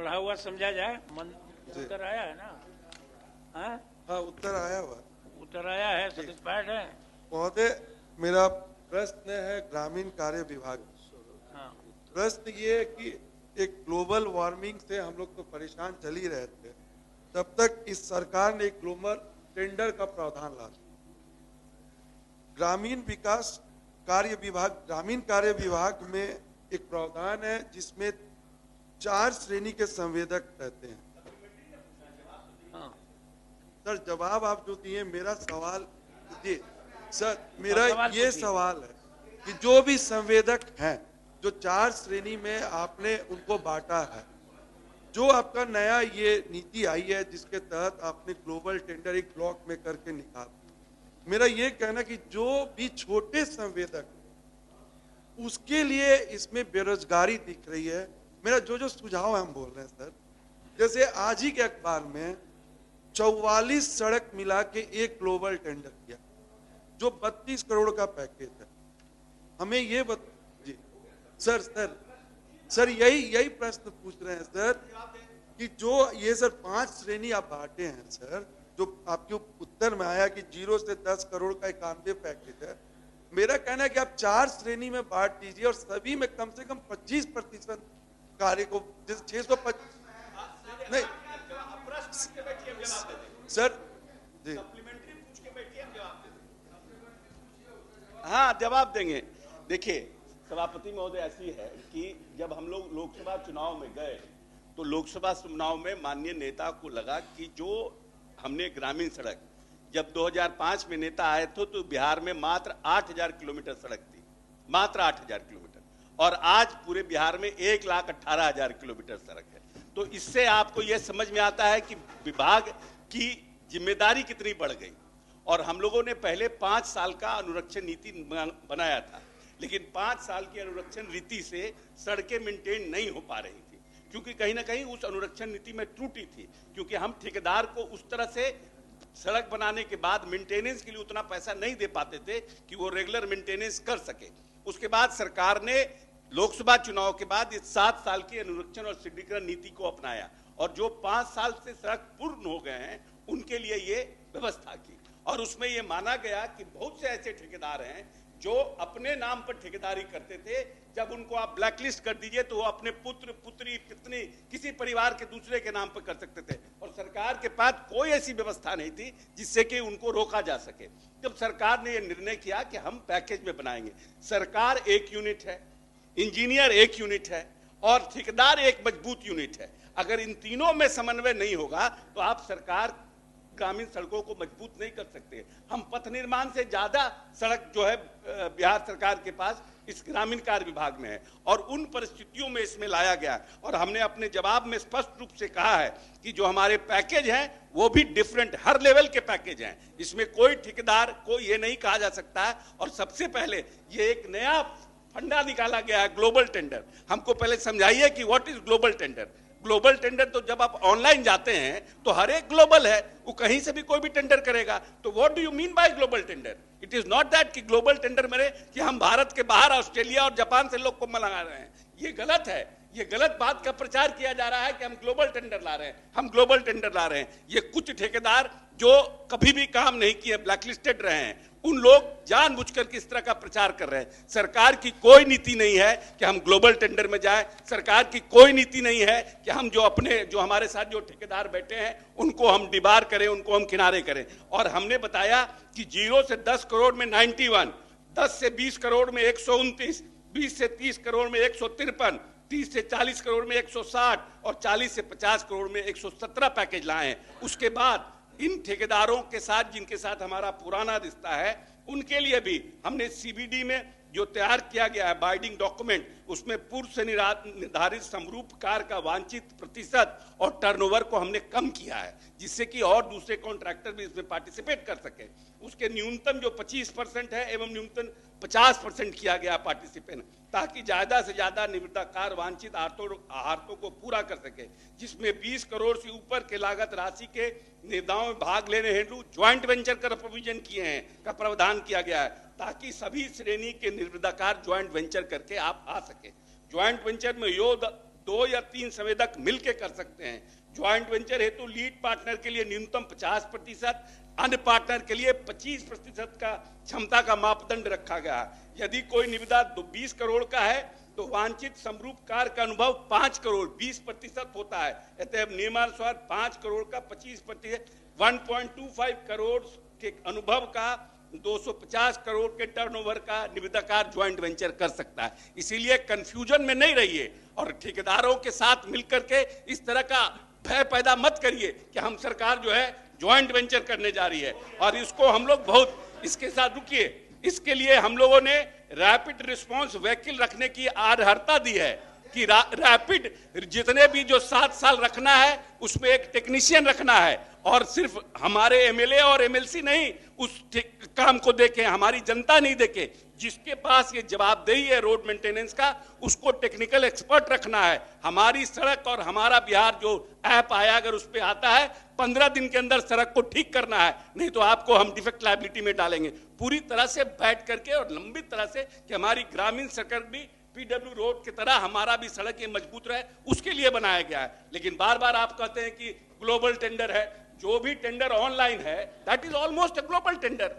पढ़ा हुआ समझा जाए। उत्तर आया है ना? हाँ हाँ, उत्तर आया हुआ। उत्तर आया है, सेटिस्फाइड है? महोदय, मेरा प्रश्न है ग्रामीण कार्य विभाग। हाँ। प्रश्न ये है कि एक ग्लोबल वार्मिंग से हम लोग तो परेशान चल ही रहे थे, तब तक इस सरकार ने एक ग्लोबल टेंडर का प्रावधान ला। ग्रामीण कार्य विभाग में एक प्रावधान है जिसमें 4 श्रेणी के संवेदक रहते हैं। हाँ। सर, जवाब आप जो दिए, मेरा सवाल जी सर, मेरा ये सवाल है कि जो भी संवेदक हैं, जो 4 श्रेणी में आपने उनको बांटा है, जो आपका नया ये नीति आई है जिसके तहत आपने ग्लोबल टेंडर एक ब्लॉक में करके निकाला, मेरा ये कहना कि जो भी छोटे संवेदक, उसके लिए इसमें बेरोजगारी दिख रही है। मेरा जो सुझाव हम बोल रहे हैं सर, जैसे आज ही के अखबार में 44 सड़क मिला के एक ग्लोबल टेंडर किया जो 32 करोड़ का पैकेज है। हमें ये जी सर यही प्रश्न पूछ रहे हैं सर कि जो ये सर 5 श्रेणी आप बांटे हैं सर, जो आपके उत्तर में आया कि 0 से 10 करोड़ का 91 पैकेज है। मेरा कहना है कि आप 4 श्रेणी में बांट दीजिए और सभी में कम से कम 25% कार्य को, जैसे 625 नहीं सर जी, हाँ जवाब देंगे। देखिए सभापति महोदय, ऐसी है कि जब हम लोग लोकसभा चुनाव में गए तो लोकसभा चुनाव में माननीय नेता को लगा कि जो हमने ग्रामीण सड़क, जब 2005 में नेता आए थे तो बिहार में मात्र 8000 किलोमीटर सड़क थी, मात्र 8000 किलोमीटर, और आज पूरे बिहार में 1,18,000 किलोमीटर सड़क है। तो इससे आपको यह समझ में आता है कि विभाग की जिम्मेदारी कितनी बढ़ गई। और हम लोगों ने पहले 5 साल का अनुरक्षण नीति बनाया था, लेकिन 5 साल की अनुरक्षण नीति से सड़कें मेंटेन नहीं हो पा रही थी, क्योंकि कहीं ना कहीं उस अनुरक्षण नीति में त्रुटि थी, क्योंकि हम ठेकेदार को उस तरह से सड़क बनाने के बाद मेंटेनेंस के लिए उतना पैसा नहीं दे पाते थे कि वो रेगुलर मेंटेनेंस कर सके। उसके बाद सरकार ने लोकसभा चुनाव के बाद इस 7 साल की अनुरक्षण और सुदृढ़ीकरण नीति को अपनाया, और जो 5 साल से सड़क पूर्ण हो गए हैं उनके लिए ये व्यवस्था की। और उसमें ये माना गया कि बहुत से ऐसे ठेकेदार हैं जो अपने नाम पर ठेकेदारी करते थे, जब उनको आप ब्लैकलिस्ट कर दीजिए तो वो अपने पुत्र, पुत्री, पत्नी, किसी परिवार के दूसरे के नाम पर कर सकते थे, और सरकार के पास कोई ऐसी व्यवस्था नहीं थी जिससे कि उनको रोका जा सके। जब सरकार ने ये निर्णय किया कि हम पैकेज में बनाएंगे, सरकार एक यूनिट है, इंजीनियर एक यूनिट है और ठेकेदार एक मजबूत यूनिट है। अगर इन तीनों में समन्वय नहीं होगा तो आप सरकार ग्रामीण सड़कों को मजबूत नहीं कर सकते। हम पथ निर्माण से ज्यादा सड़क जो है बिहार सरकार के पास इस ग्रामीण कार्य विभाग में है, और उन परिस्थितियों में इसमें लाया गया। और हमने अपने जवाब में स्पष्ट रूप से कहा है कि जो हमारे पैकेज हैं वो भी डिफरेंट, हर लेवल के पैकेज हैं, इसमें कोई ठेकेदार को ये नहीं कहा जा सकता है। और सबसे पहले ये एक नया फंडा निकाला गया है, ग्लोबल टेंडर। हमको पहले समझाइए कि what is global tender. Global tender तो जब आप ऑनलाइन जाते हैं तो हर एक ग्लोबल है, वो कहीं से भी कोई भी टेंडर करेगा। तो what do you mean by global tender? It is not that कि ग्लोबल टेंडर मेरे कि हम भारत के बाहर ऑस्ट्रेलिया और जापान से लोग को मंगा रहे हैं, ये गलत है। ये गलत बात का प्रचार किया जा रहा है कि हम ग्लोबल टेंडर ला रहे हैं, हम ग्लोबल टेंडर ला रहे हैं। ये कुछ ठेकेदार जो कभी भी काम नहीं किए, ब्लैकलिस्टेड रहे हैं, उन लोग जानबूझकर किस तरह का प्रचार कर रहे हैं। सरकार की कोई नीति नहीं है कि हम ग्लोबल टेंडर में जाएं, सरकार की कोई नीति नहीं है कि हम जो हमारे साथ जो ठेकेदार बैठे हैं उनको हम डिबार करें, उनको हम किनारे करें। और हमने बताया कि 0 से 10 करोड़ में 91, 10 से 20 करोड़ में 129, 20 से 30 करोड़ में 153, 30 से 40 करोड़ में 160 और 40 से 50 करोड़ में 117 पैकेज लाए हैं। उसके बाद इन ठेकेदारों के साथ जिनके साथ हमारा पुराना रिश्ता है, उनके लिए भी हमने सीबीडी में जो तैयार किया गया है बाइंडिंग डॉक्यूमेंट, उसमें पूर्व से निर्धारित समरूप कार्य का वांछित प्रतिशत और टर्नओवर को हमने कम किया है, जिससे कि और दूसरे कॉन्ट्रैक्टर भी इसमें पार्टिसिपेट कर सके। उसके न्यूनतम जो 25% है एवं न्यूनतम 50% किया गया पार्टिसिपेंट, ताकि ज्यादा से ज्यादा निविदाकार वांछित आहार्तों को पूरा कर सके, जिसमें 20 करोड़ से ऊपर के लागत राशि के निविदाओं में भाग लेने हेतु ज्वाइंट वेंचर का प्रोविजन किए हैं, का प्रावधान किया गया है, ताकि सभी श्रेणी के निर्विदाकार ज्वाइंट वेंचर करके आप आ सके। ज्वाइंट वेंचर में 2 या 3 संवेदक मिलकर कर सकते हैं। ज्वाइंट वेंचर हेतु लीड पार्टनर के लिए न्यूनतम 50%, अन्य पार्टनर के लिए 25% का क्षमता का मापदंड रखा गया है। यदि कोई निविदा 20 करोड़ का है तो वांछित समरूप कार्य का अनुभव 5 करोड़ 20% होता है। अतः नियमानुसार 5 करोड़ का 25%, 1.25 करोड़ के अनुभव का 250 करोड़ के टर्नओवर का निविदाकार ज्वाइंट वेंचर कर सकता है। इसीलिए कंफ्यूजन में नहीं रहिए और ठेकेदारों के साथ मिलकर के इस तरह का भय पैदा मत करिए कि हम सरकार जो है ज्वाइंट वेंचर करने जा रही है। और इसको हम लोग बहुत इसके साथ रुकिए, इसके लिए हम लोगों ने रैपिड रिस्पांस व्हीकल रखने की आर्हता दी है कि रैपिड जितने भी जो 7 साल रखना है उसमें एक टेक्नीशियन रखना है और सिर्फ हमारे एमएलए और एमएलसी नहीं उस काम को देखें, हमारी जनता नहीं देखे। जिसके पास ये जवाबदेही है रोड मेंटेनेंस का उसको टेक्निकल एक्सपर्ट रखना है। हमारी सड़क और हमारा बिहार जो ऐप आया अगर उस पर आता है 15 दिन के अंदर सड़क को ठीक करना है, नहीं तो आपको हम डिफेक्ट लायबिलिटी में डालेंगे। पूरी तरह से बैठ करके और लंबी तरह से कि हमारी ग्रामीण सड़क भी पीडब्ल्यू रोड की तरह हमारा भी सड़क ये मजबूत रहे उसके लिए बनाया गया है। लेकिन बार बार आप कहते हैं कि ग्लोबल टेंडर है, जो भी टेंडर ऑनलाइन है that is almost a global tender,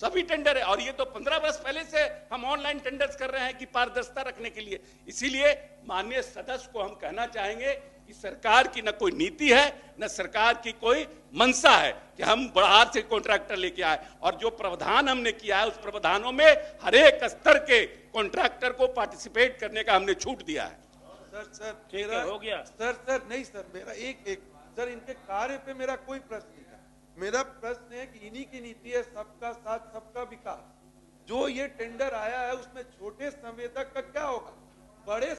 सभी टेंडर है। और ये तो 15 वर्ष पहले से हम ऑनलाइन टेंडर्स कर रहे हैं कि पारदर्शिता रखने के लिए। इसीलिए माननीय सदस्य को हम कहना चाहेंगे कि सरकार की न कोई नीति है न सरकार की कोई मंशा है कि हम बाहर से कॉन्ट्रैक्टर लेके आए। और जो प्रावधान हमने किया है उस प्रावधानों में हर एक स्तर के कॉन्ट्रैक्टर को पार्टिसिपेट करने का हमने छूट दिया है। सर ठीक है, हो गया। सर नहीं सर, मेरा एक सर इनके कार्य पे मेरा कोई प्रश्न नहीं है। मेरा प्रश्न है कि इन्हीं की नीति है सबका साथ सबका विकास। जो ये टेंडर आया है उसमें छोटे संवेदक का क्या होगा, बड़े